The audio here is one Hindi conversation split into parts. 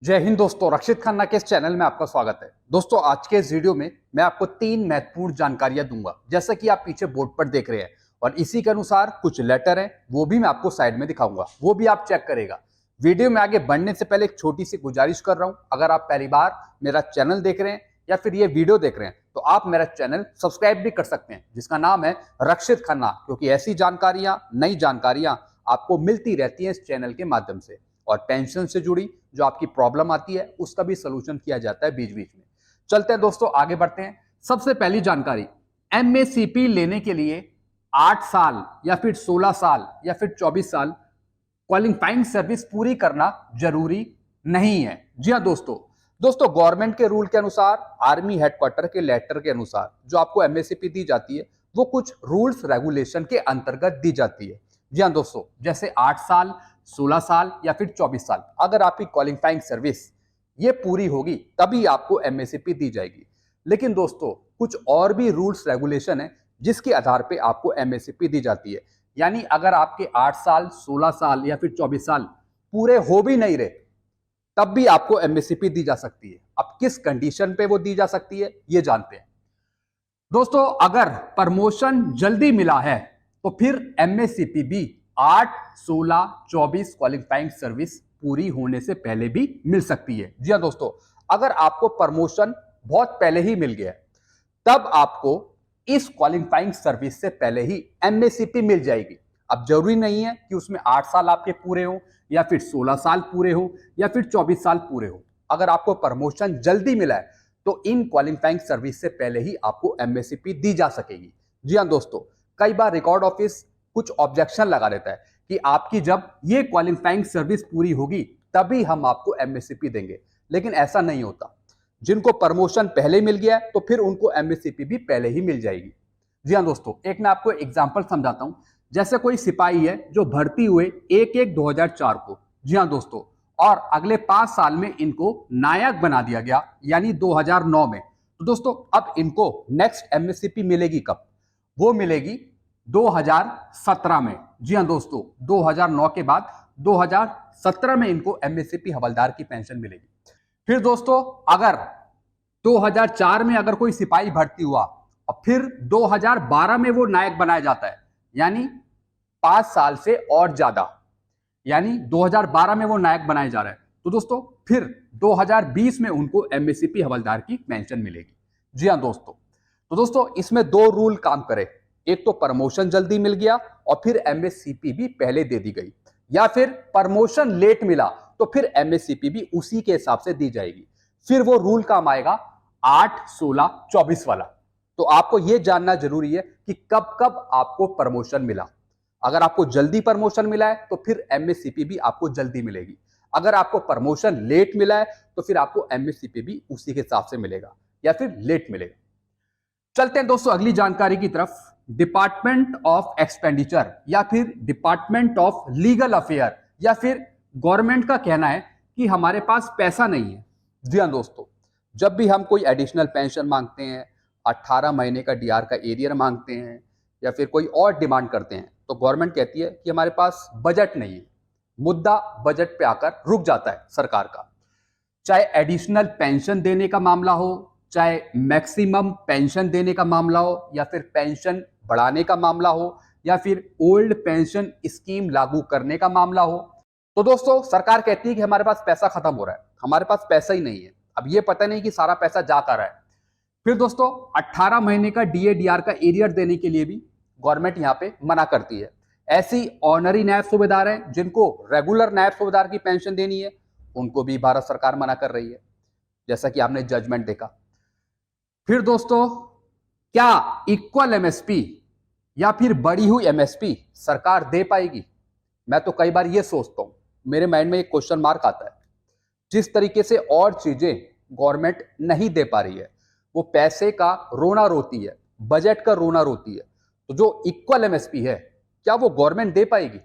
जय हिंद दोस्तों, रक्षित खन्ना के इस चैनल में आपका स्वागत है। दोस्तों, आज के इस वीडियो में मैं आपको 3 महत्वपूर्ण जानकारियां दूंगा, जैसा कि आप पीछे बोर्ड पर देख रहे हैं। और इसी के अनुसार कुछ लेटर हैं, वो भी मैं आपको साइड में दिखाऊंगा, वो भी आप चेक करेगा। वीडियो में आगे बढ़ने से पहले एक छोटी सी गुजारिश कर रहा हूं, अगर आप पहली बार मेरा चैनल देख रहे हैं या फिर ये वीडियो देख रहे हैं तो आप मेरा चैनल सब्सक्राइब भी कर सकते हैं, जिसका नाम है रक्षित खन्ना, क्योंकि ऐसी जानकारियां, नई जानकारियां आपको मिलती रहती हैं इस चैनल के माध्यम से। और पेंशन से जुड़ी जो आपकी प्रॉब्लम आती है उसका भी सलूशन किया जाता है बीच बीच में। चलते हैं दोस्तों, आगे बढ़ते हैं। सबसे पहली जानकारी, एमएससीपी लेने के लिए 8 साल या फिर 16 साल या फिर 24 साल क्वालिफाइंग सर्विस पूरी करना जरूरी नहीं है। जी हाँ दोस्तों गवर्नमेंट के रूल के अनुसार, आर्मी हेडक्वार्टर के लेटर के अनुसार जो आपको एमएससीपी दी जाती है वो कुछ रूल्स रेगुलेशन के अंतर्गत दी जाती है। जी हाँ दोस्तों, जैसे 8 साल, 16 साल या फिर 24 साल, अगर आपकी क्वालिफाइंग सर्विस ये पूरी होगी तभी आपको एमएससीपी दी जाएगी। लेकिन दोस्तों, कुछ और भी रूल्स रेगुलेशन है जिसके आधार पे आपको एमएससीपी दी जाती है। यानी अगर आपके 8 साल, 16 साल या फिर 24 साल पूरे हो भी नहीं रहे तब भी आपको एमएससीपी दी जा सकती है। अब किस कंडीशन पे वो दी जा सकती है ये जानते हैं। दोस्तों, अगर प्रमोशन जल्दी मिला है तो फिर एमएससीपी भी 8, 16, 24 क्वालिफाइंग सर्विस पूरी होने से पहले भी मिल सकती है। जी हाँ दोस्तों, अगर आपको प्रमोशन बहुत पहले ही मिल गया तब आपको इस क्वालिफाइंग सर्विस से पहले ही एमएससीपी मिल जाएगी। अब जरूरी नहीं है कि उसमें 8 साल आपके पूरे हो या फिर 16 साल पूरे हो या फिर 24 साल पूरे हो। अगर आपको प्रमोशन जल्दी मिला है तो इन क्वालिफाइंग सर्विस से पहले ही आपको एमएससीपी दी जा सकेगी। जी हाँ दोस्तों, कई बार रिकॉर्ड ऑफिस कुछ ऑब्जेक्शन लगा देता है कि आपकी जब ये क्वालिफाइंग सर्विस पूरी होगी तभी हम आपको एमएससीपी देंगे, लेकिन ऐसा नहीं होता। जिनको प्रमोशन पहले मिल गया है तो फिर उनको एमएससीपी भी पहले ही मिल जाएगी। जी हाँ दोस्तों, एक मैं आपको एग्जांपल समझाता हूं। जैसे कोई सिपाही है जो भर्ती हुए 1/1/2004 को। जी हाँ दोस्तों, और अगले 5 साल में इनको नायक बना दिया गया, यानी 2009 में। तो दोस्तों, अब इनको नेक्स्ट एमएससीपी मिलेगी कब? वो मिलेगी 2017 में। जी हाँ दोस्तों, 2009 के बाद 2017 में इनको एमएससीपी हवलदार की पेंशन मिलेगी। फिर दोस्तों, अगर 2004 में अगर कोई सिपाही भर्ती हुआ और फिर 2012 में वो नायक बनाया जाता है, यानी 5 साल से और ज्यादा, यानी 2012 में वो नायक बनाया जा रहा है, तो दोस्तों फिर 2020 में उनको एमएससीपी हवलदार की पेंशन मिलेगी। जी हाँ दोस्तों इसमें 2 रूल काम करे। एक तो प्रमोशन जल्दी मिल गया और फिर एमएससीपी भी पहले दे दी गई, या फिर प्रमोशन लेट मिला तो फिर एमएससीपी भी उसी के हिसाब से दी जाएगी। फिर वो रूल काम आएगा 8, 16, 24 वाला। तो आपको यह जानना जरूरी है कि कब कब आपको प्रमोशन मिला। अगर आपको जल्दी प्रमोशन मिला है तो फिर एमएससीपी भी आपको जल्दी मिलेगी। अगर आपको प्रमोशन लेट मिला है तो फिर आपको एमएससीपी भी उसी के हिसाब से मिलेगा या फिर लेट मिलेगा। चलते हैं दोस्तों अगली जानकारी की तरफ। डिपार्टमेंट ऑफ एक्सपेंडिचर या फिर डिपार्टमेंट ऑफ लीगल अफेयर या फिर गवर्नमेंट का कहना है कि हमारे पास पैसा नहीं है। जी हाँ दोस्तों, जब भी हम कोई एडिशनल पेंशन मांगते हैं, 18 महीने का डीआर का एरियर मांगते हैं या फिर कोई और डिमांड करते हैं तो गवर्नमेंट कहती है कि हमारे पास बजट नहीं है। मुद्दा बजट पे आकर रुक जाता है सरकार का। चाहे एडिशनल पेंशन देने का मामला हो, चाहे मैक्सिमम पेंशन देने का मामला हो, या फिर पेंशन बढ़ाने का मामला हो, या फिर ओल्ड पेंशन स्कीम लागू करने का मामला हो, तो दोस्तों सरकार कहती है कि हमारे पास पैसा खत्म हो रहा है, हमारे पास पैसा ही नहीं है। अब ये पता नहीं कि सारा पैसा जा कर रहा है। फिर दोस्तों 18 महीने का डीए डीआर का एरियर देने के लिए भी गवर्नमेंट यहाँ पे मना करती है। ऐसी ऑनरी नायब सूबेदार हैं जिनको रेगुलर नायब सूबेदार की पेंशन देनी है, उनको भी भारत सरकार मना कर रही है, जैसा कि आपने जजमेंट देखा। फिर दोस्तों, क्या इक्वल एमएसपी या फिर बढ़ी हुई एमएसपी सरकार दे पाएगी? मैं तो कई बार ये सोचता हूं, मेरे माइंड में एक क्वेश्चन मार्क आता है। जिस तरीके से और चीजें गवर्नमेंट नहीं दे पा रही है, वो पैसे का रोना रोती है, बजट का रोना रोती है, तो जो इक्वल एमएसपी है क्या वो गवर्नमेंट दे पाएगी?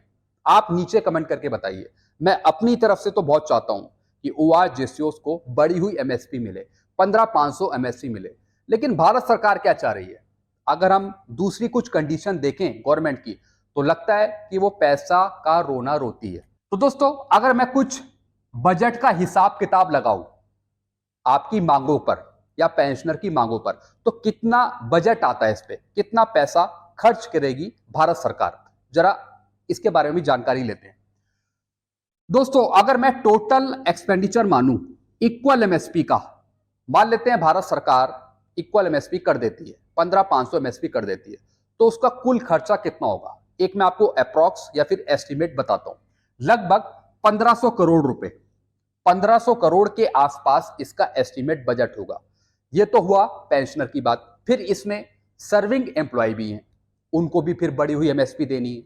आप नीचे कमेंट करके बताइए। मैं अपनी तरफ से तो बहुत चाहता हूं कि ओआरजेसीओस को बढ़ी हुई एमएसपी मिले, 15,500 एमएसपी मिले, लेकिन भारत सरकार क्या चाह रही है? अगर हम दूसरी कुछ कंडीशन देखें गवर्नमेंट की तो लगता है कि वो पैसा का रोना रोती है। तो दोस्तों, अगर मैं कुछ बजट का हिसाब किताब लगाऊं आपकी मांगों पर या पेंशनर की मांगों पर, तो कितना बजट आता है, इस पे कितना पैसा खर्च करेगी भारत सरकार, जरा इसके बारे में भी जानकारी लेते हैं। दोस्तों अगर मैं टोटल एक्सपेंडिचर मानूं इक्वल एमएसपी का, मान लेते हैं भारत सरकार इक्वल एमएसपी कर देती है, 15,500 एमएसपी कर देती है, तो उसका कुल खर्चा कितना होगा, एक मैं आपको अप्रॉक्स या फिर एस्टिमेट बताता हूं। लगभग 1500 करोड़ रुपए, 1500 करोड़ के आसपास इसका एस्टिमेट बजट होगा। यह तो हुआ पेंशनर की बात। फिर इसमें सर्विंग एम्प्लॉय भी हैं, उनको भी फिर बढ़ी हुई एमएसपी देनी है।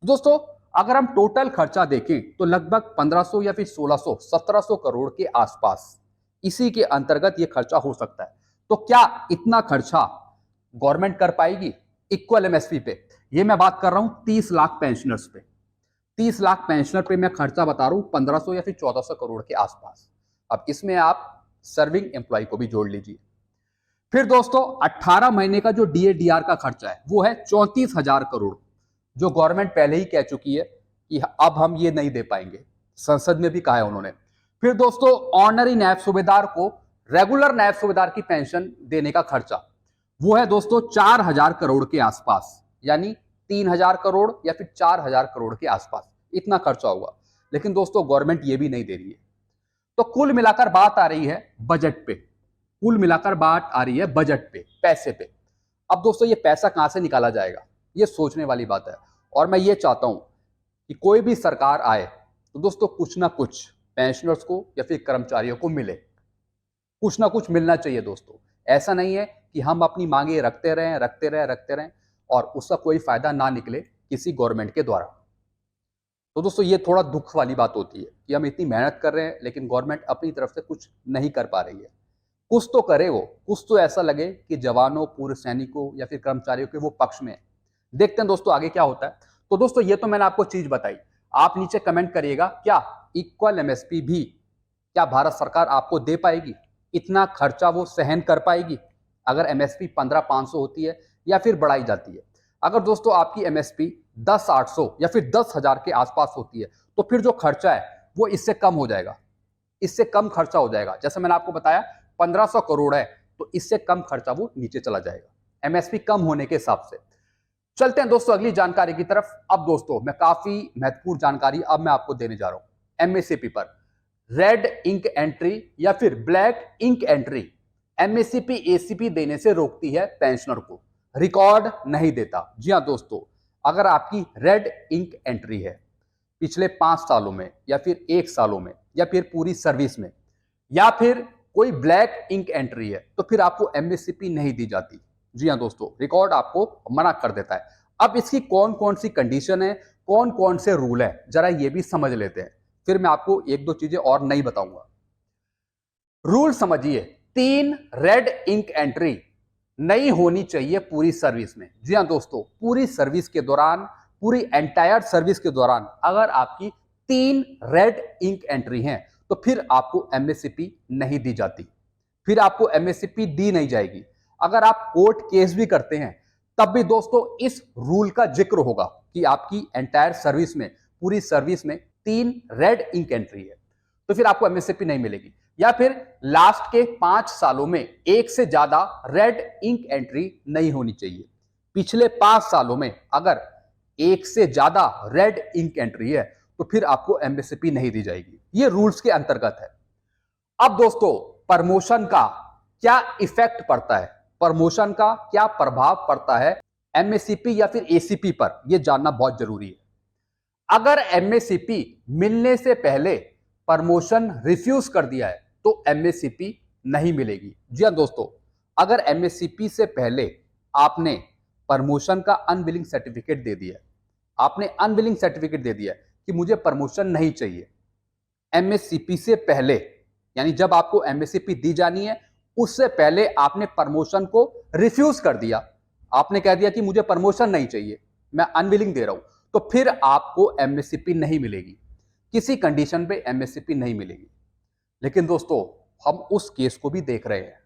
दोस्तों अगर हम टोटल खर्चा देखें तो लगभग 1500 या फिर 1600 1700 करोड़ के आसपास इसी के अंतर्गत यह खर्चा हो सकता है। तो क्या इतना खर्चा गवर्नमेंट कर पाएगी इक्वल एमएसपी पे? ये मैं बात कर रहा हूं 30 लाख पेंशनर्स पे। 30 लाख पेंशनर पे मैं खर्चा बता रहा हूं 1500 या फिर 1400 करोड़ के आसपास। अब इसमें आप सर्विंग एम्प्लॉय को भी जोड़ लीजिए। फिर दोस्तों 18 महीने का जो डीए-डीआर का खर्चा है वो है 34,000 करोड़, जो गवर्नमेंट पहले ही कह चुकी है कि अब हम ये नहीं दे पाएंगे, संसद में भी कहा है उन्होंने। फिर दोस्तों ऑनरी नायब सूबेदार को रेगुलर नायब सूबेदार की पेंशन देने का खर्चा वो है दोस्तों 4,000 करोड़ के आसपास, यानी 3,000 करोड़ या फिर 4,000 करोड़ के आसपास इतना खर्चा होगा। लेकिन दोस्तों गवर्नमेंट ये भी नहीं दे रही है। तो कुल मिलाकर बात आ रही है बजट पे, कुल मिलाकर बात आ रही है बजट पे, पैसे पे। अब दोस्तों ये पैसा कहां से निकाला जाएगा, ये सोचने वाली बात है। और मैं ये चाहता हूं कि कोई भी सरकार आए तो दोस्तों कुछ ना कुछ पेंशनर्स को या फिर कर्मचारियों को मिले, कुछ ना कुछ मिलना चाहिए दोस्तों। ऐसा नहीं है कि हम अपनी मांगे रखते रहें और उसका कोई फायदा ना निकले किसी गवर्नमेंट के द्वारा। तो दोस्तों ये थोड़ा दुख वाली बात होती है कि हम इतनी मेहनत कर रहे हैं लेकिन गवर्नमेंट अपनी तरफ से कुछ नहीं कर पा रही है। कुछ तो करे वो, कुछ तो ऐसा लगे कि जवानों, पूर्व सैनिकों या फिर कर्मचारियों के वो पक्ष में है। देखते हैं दोस्तों आगे क्या होता है। तो दोस्तों ये तो मैंने आपको चीज बताई। आप नीचे कमेंट करिएगा क्या इक्वल एमएसपी भी क्या भारत सरकार आपको दे पाएगी, इतना खर्चा वो सहन कर पाएगी अगर एमएसपी 15,500 होती है या फिर बढ़ाई जाती है। अगर दोस्तों आपकी एमएसपी 10,800 या फिर 10,000 के आसपास होती है तो फिर जो खर्चा है वो इससे कम हो जाएगा, इससे कम खर्चा हो जाएगा। जैसे मैंने आपको बताया 1500 करोड़ है तो इससे कम खर्चा वो नीचे चला जाएगा एमएसपी कम होने के हिसाब से। चलते हैं दोस्तों अगली जानकारी की तरफ। अब दोस्तों मैं काफी महत्वपूर्ण जानकारी अब मैं आपको देने जा रहा हूं एमएसपी पर। रेड इंक एंट्री या फिर black ink entry MSP ACP देने से रोकती है पेंशनर को, रिकॉर्ड नहीं देता। जी हां दोस्तों, अगर आपकी रेड इंक एंट्री है पिछले 5 सालों में या फिर 1 सालों में या फिर पूरी सर्विस में, या फिर कोई ब्लैक इंक एंट्री है तो फिर आपको एमएसपी नहीं दी जाती। जी हां दोस्तों, रिकॉर्ड आपको मना कर देता है। अब इसकी कौन कौन सी कंडीशन है, कौन कौन से रूल है, जरा ये भी समझ लेते हैं, फिर मैं आपको एक दो चीजें और नहीं बताऊंगा। रूल समझिए, 3 रेड इंक एंट्री नहीं होनी चाहिए पूरी सर्विस में। जी हां दोस्तों, पूरी सर्विस के दौरान, पूरी एंटायर सर्विस के दौरान अगर आपकी 3 रेड इंक एंट्री हैं तो फिर आपको एमएसपी नहीं दी जाती, फिर आपको एमएसपी दी नहीं जाएगी। अगर आप कोर्ट केस भी करते हैं तब भी दोस्तों इस रूल का जिक्र होगा कि आपकी एंटायर सर्विस में, पूरी सर्विस में 3 रेड इंक एंट्री है तो फिर आपको एमएसपी नहीं मिलेगी। या फिर लास्ट के 5 सालों में एक से ज्यादा रेड इंक एंट्री नहीं होनी चाहिए। पिछले 5 सालों में अगर एक से ज्यादा रेड इंक एंट्री है तो फिर आपको एमएसपी नहीं दी जाएगी। ये रूल्स के अंतर्गत है। अब दोस्तों प्रमोशन का क्या इफेक्ट पड़ता है, प्रमोशन का क्या प्रभाव पड़ता है एमएसपी या फिर एसीपी पर, यह जानना बहुत जरूरी है। अगर एमएसपी मिलने से पहले प्रमोशन रिफ्यूज कर दिया है तो एमएसपी नहीं मिलेगी। जी हां दोस्तों, अगर एमएसपी से पहले आपने प्रमोशन का अनविलिंग सर्टिफिकेट दे दिया, आपने अनविलिंग सर्टिफिकेट दे दिया कि मुझे प्रमोशन नहीं चाहिए एमएसपी से पहले, यानी जब आपको एमएसपी दी जानी है उससे पहले आपने प्रमोशन को रिफ्यूज कर दिया, आपने कह दिया कि मुझे प्रमोशन नहीं चाहिए, मैं अनविलिंग दे रहा हूं, तो फिर आपको एमएसपी नहीं मिलेगी, किसी कंडीशन पे एमएसपी नहीं मिलेगी। लेकिन दोस्तों हम उस केस को भी देख रहे हैं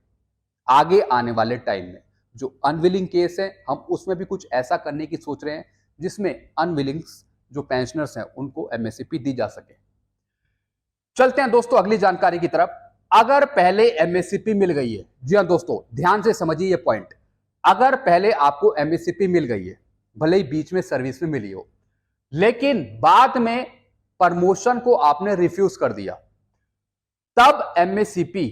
आगे आने वाले टाइम में, जो अनविलिंग केस है हम उसमें भी कुछ ऐसा करने की सोच रहे हैं जिसमें अनविलिंग जो पेंशनर्स हैं उनको एमएसपी दी जा सके। चलते हैं दोस्तों अगली जानकारी की तरफ। अगर पहले एमएससीपी मिल गई है, जी हाँ दोस्तों ध्यान से समझिए ये पॉइंट, अगर पहले आपको एमएससीपी मिल गई है, भले ही बीच में सर्विस में मिली हो, लेकिन बाद में प्रमोशन को आपने रिफ्यूज कर दिया, तब एमएससीपी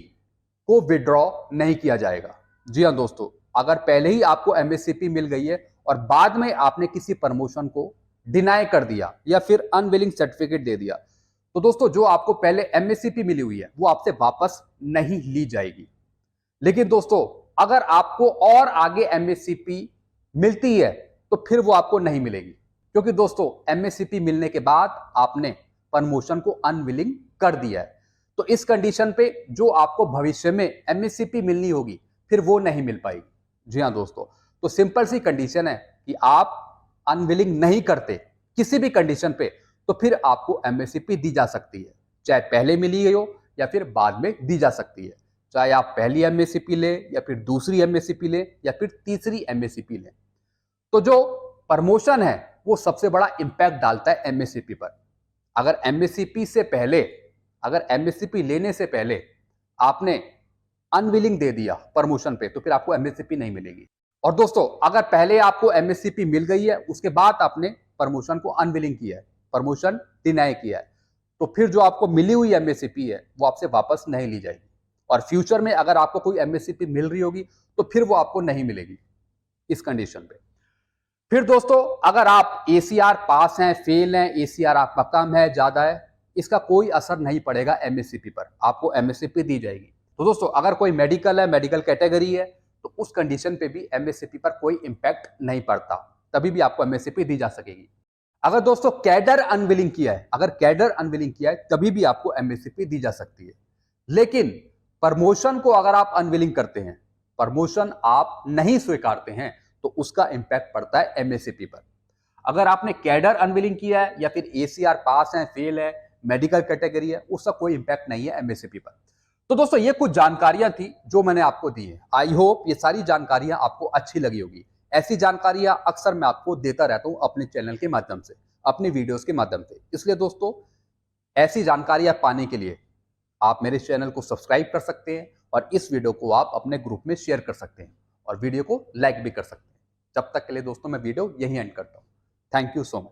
को विड्रॉ नहीं किया जाएगा। जी हाँ दोस्तों, अगर पहले ही आपको एमएससीपी मिल गई है और बाद में आपने किसी प्रमोशन को डिनाई कर दिया या फिर अनविलिंग सर्टिफिकेट दे दिया, तो दोस्तों जो आपको पहले एमएससीपी मिली हुई है वो आपसे वापस नहीं ली जाएगी। लेकिन दोस्तों अगर आपको और आगे एमएससीपी मिलती है तो फिर वो आपको नहीं मिलेगी, क्योंकि दोस्तों एमएससीपी मिलने के बाद आपने प्रमोशन को अनविलिंग कर दिया है। तो इस कंडीशन पे जो आपको भविष्य में एमएससीपी मिलनी होगी फिर वो नहीं मिल पाएगी। जी हाँ दोस्तों, तो सिंपल सी कंडीशन है कि आप अनविलिंग नहीं करते किसी भी कंडीशन पे, तो फिर आपको एमएससीपी दी जा सकती है, चाहे पहले मिली गई हो या फिर बाद में दी जा सकती है। चाहे आप पहली एमएससीपी ले या फिर दूसरी एमएससीपी ले या फिर तीसरी एमएससीपी ले, तो जो प्रमोशन है वो सबसे बड़ा इंपैक्ट डालता है एमएससीपी पर। अगर एमएससीपी से पहले, अगर एमएससीपी लेने से पहले आपने अनविलिंग दे दिया प्रमोशन पे, तो फिर आपको एमएससीपी नहीं मिलेगी। और दोस्तों अगर पहले आपको एमएससीपी मिल गई है, उसके बाद आपने प्रमोशन को अनविलिंग किया है, प्रमोशन डिनाई किया है, तो फिर जो आपको मिली हुई एमएससीपी है वो आपसे वापस नहीं ली जाएगी। और फ्यूचर में अगर आपको कोई एमएससीपी मिल रही होगी तो फिर वो आपको नहीं मिलेगी इस कंडीशन पे। फिर दोस्तों अगर आप एसीआर पास हैं, फेल हैं, एसीआर आपका कम है, ज्यादा है, इसका कोई असर नहीं पड़ेगा एमएससीपी पर, आपको एमएससीपी दी जाएगी। तो दोस्तों अगर कोई मेडिकल है, मेडिकल कैटेगरी है, तो उस कंडीशन पे भी एमएससीपी पर कोई इंपैक्ट नहीं पड़ता, तभी भी आपको एमएससीपी दी जा सकेगी। अगर दोस्तों कैडर अनविलिंग किया है, अगर कैडर अनविलिंग किया है तभी भी आपको एमएससीपी दी जा सकती है। लेकिन प्रमोशन को अगर आप अनविलिंग करते हैं, प्रमोशन आप नहीं स्वीकारते हैं, तो उसका इंपैक्ट पड़ता है एमएससीपी पर। अगर आपने कैडर अनविलिंग किया है या फिर एसीआर पास है, फेल है, मेडिकल कैटेगरी है, उसका कोई इंपैक्ट नहीं है एमएससीपी पर। तो दोस्तों ये कुछ जानकारियां थी जो मैंने आपको दी है। आई होप ये सारी जानकारियां आपको अच्छी लगी होगी। ऐसी जानकारियां अक्सर मैं आपको देता रहता हूं अपने चैनल के माध्यम से, अपनी वीडियोस के माध्यम से। इसलिए दोस्तों ऐसी जानकारियां पाने के लिए आप मेरे चैनल को सब्सक्राइब कर सकते हैं और इस वीडियो को आप अपने ग्रुप में शेयर कर सकते हैं और वीडियो को लाइक भी कर सकते हैं। जब तक के लिए दोस्तों मैं वीडियो यहीं एंड करता हूं। Thank you so much.